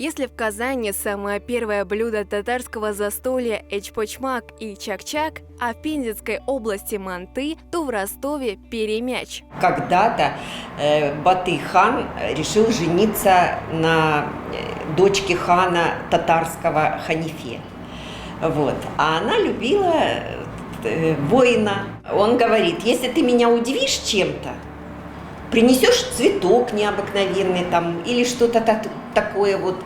Если в Казани самое первое блюдо татарского застолья эчпочмак и чак-чак, а в Пензенской области манты, то в Ростове перемяч. Когда-то Батый-хан решил жениться на дочке хана татарского Ханифе. Вот. А она любила воина. Он говорит: если ты меня удивишь чем-то, принесешь цветок необыкновенный там или что-то такое вот,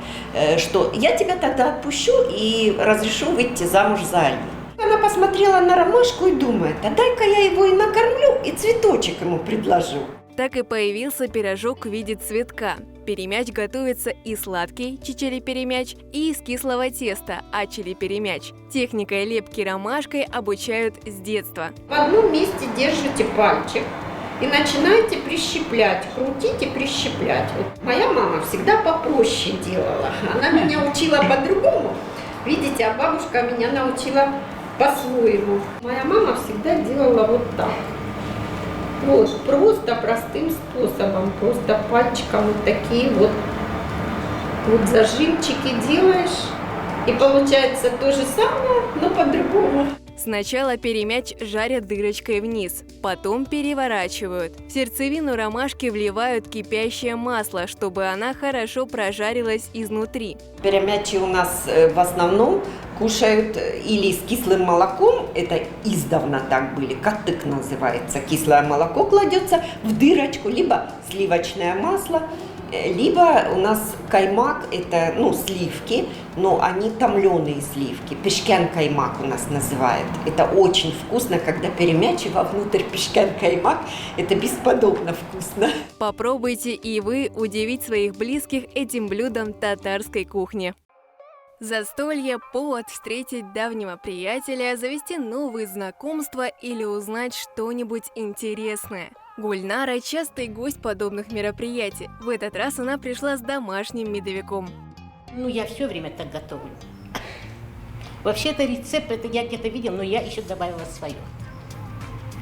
что я тебя тогда отпущу и разрешу выйти замуж за Али. Она посмотрела на ромашку и думает: а дай-ка я его и накормлю, и цветочек ему предложу. Так и появился пирожок в виде цветка. Перемяч готовится и сладкий чичили-перемяч, и из кислого теста ачили-перемяч. Техникой лепки ромашкой обучают с детства. В одном месте держите пальчик и начинаете прищеплять, крутить и прищеплять. Вот моя мама всегда попроще делала. Она меня учила по-другому, видите, а бабушка меня научила по-своему. Моя мама всегда делала вот так. Вот, просто простым способом, просто пальчиком вот такие вот зажимчики делаешь, и получается то же самое, но по-другому. Сначала перемяч жарят дырочкой вниз, потом переворачивают. В сердцевину ромашки вливают кипящее масло, чтобы она хорошо прожарилась изнутри. Перемячи у нас в основном кушают или с кислым молоком, это издавна так были, катык называется. Кислое молоко кладется в дырочку, либо сливочное масло, либо у нас каймак, это сливки, но они томленые сливки. Пешкян-каймак у нас называют. Это очень вкусно, когда перемячи вовнутрь пешкян-каймак. Это бесподобно вкусно. Попробуйте и вы удивить своих близких этим блюдом татарской кухни. Застолье – повод встретить давнего приятеля, завести новые знакомства или узнать что-нибудь интересное. Гульнара – частый гость подобных мероприятий. В этот раз она пришла с домашним медовиком. Я все время так готовлю. Вообще-то рецепт, это я где-то видел, но я еще добавила свое.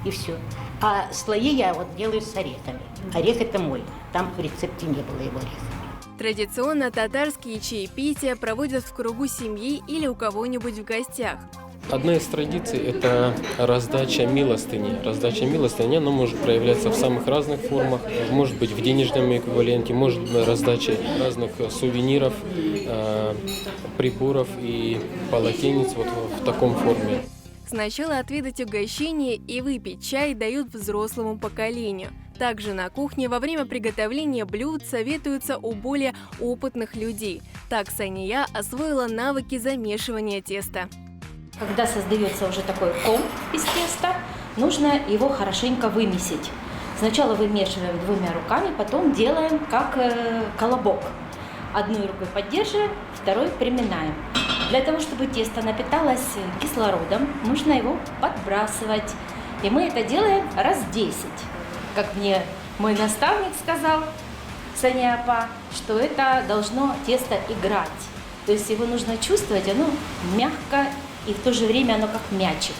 И все. А слои я делаю с орехами. Орех это мой. Там в рецепте не было его ореха. Традиционно татарские чаепития проводят в кругу семьи или у кого-нибудь в гостях. Одна из традиций – это раздача милостыни. Раздача милостыни, она может проявляться в самых разных формах. Может быть в денежном эквиваленте, может быть раздача разных сувениров, приборов и полотенец в таком форме. Сначала отведать угощение и выпить чай дают взрослому поколению. Также на кухне во время приготовления блюд советуются у более опытных людей. Так Сания освоила навыки замешивания теста. Когда создается уже такой ком из теста, нужно его хорошенько вымесить. Сначала вымешиваем двумя руками, потом делаем как колобок. Одной рукой поддерживаем, второй приминаем. Для того, чтобы тесто напиталось кислородом, нужно его подбрасывать. И мы это делаем раз 10. Как мне мой наставник сказал, Сания апа, что это должно тесто играть. То есть его нужно чувствовать, оно мягко, и в то же время оно как мячик.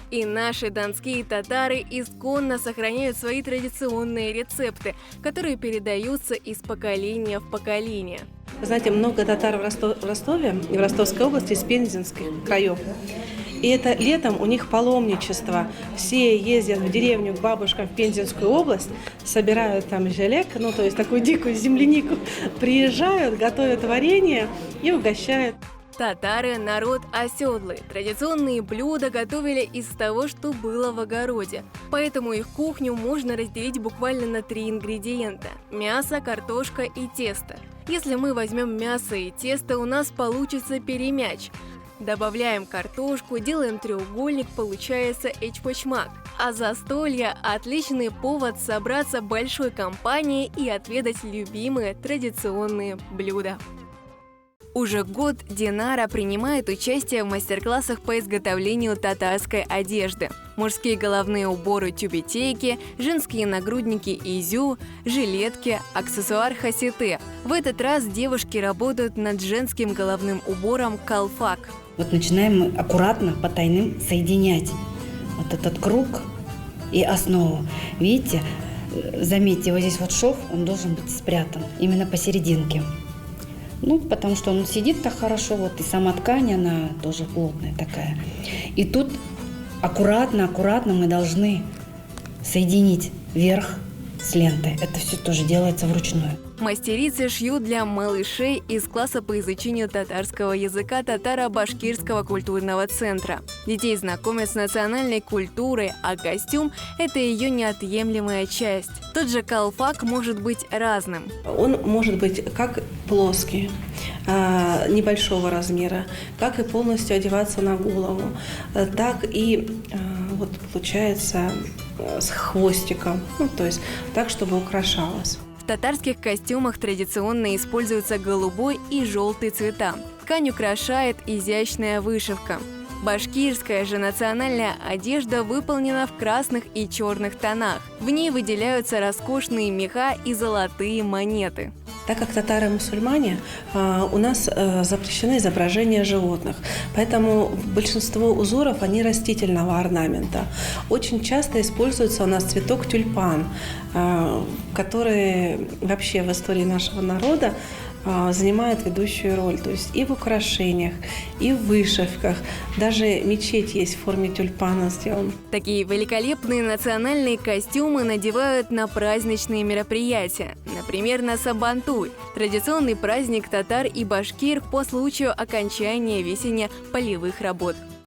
И наши донские татары исконно сохраняют свои традиционные рецепты, которые передаются из поколения в поколение. Вы знаете, много татар в Ростове и в Ростовской области, из Пензенских краев. И это летом у них паломничество. Все ездят в деревню к бабушкам в Пензенскую область, собирают там желек, то есть такую дикую землянику, приезжают, готовят варенье и угощают. Татары – народ оседлый. Традиционные блюда готовили из того, что было в огороде. Поэтому их кухню можно разделить буквально на 3 ингредиента – мясо, картошка и тесто. Если мы возьмем мясо и тесто, у нас получится перемяч. Добавляем картошку, делаем треугольник, получается эчпочмак. А застолье – отличный повод собраться большой компанией и отведать любимые традиционные блюда. Уже год Динара принимает участие в мастер-классах по изготовлению татарской одежды. Мужские головные уборы тюбетейки, женские нагрудники изю, жилетки, аксессуар хасите. В этот раз девушки работают над женским головным убором калфак. Начинаем мы аккуратно по тайным соединять этот круг и основу. Видите, заметьте, вот здесь шов, он должен быть спрятан именно посерединке. Ну, потому что он сидит так хорошо, вот, и сама ткань, она тоже плотная такая. И тут аккуратно мы должны соединить верх с лентой. Это все тоже делается вручную. Мастерицы шьют для малышей из класса по изучению татарского языка Татаро-Башкирского культурного центра. Детей знакомят с национальной культурой, а костюм – это ее неотъемлемая часть. Тот же колпак может быть разным. Он может быть как плоский, небольшого размера, как и полностью одеваться на голову, так и вот получается с хвостиком, ну, то есть так, чтобы украшалось. В татарских костюмах традиционно используются голубой и желтый цвета. Ткань украшает изящная вышивка. Башкирская же национальная одежда выполнена в красных и черных тонах. В ней выделяются роскошные меха и золотые монеты. Так как татары-мусульмане, у нас запрещены изображения животных, поэтому большинство узоров, они растительного орнамента. Очень часто используется у нас цветок тюльпан, который вообще в истории нашего народа занимает ведущую роль. То есть и в украшениях, и в вышивках. Даже мечеть есть в форме тюльпана сделана. Такие великолепные национальные костюмы надевают на праздничные мероприятия. Например, на Сабантуй – традиционный праздник татар и башкир по случаю окончания весенне-полевых работ.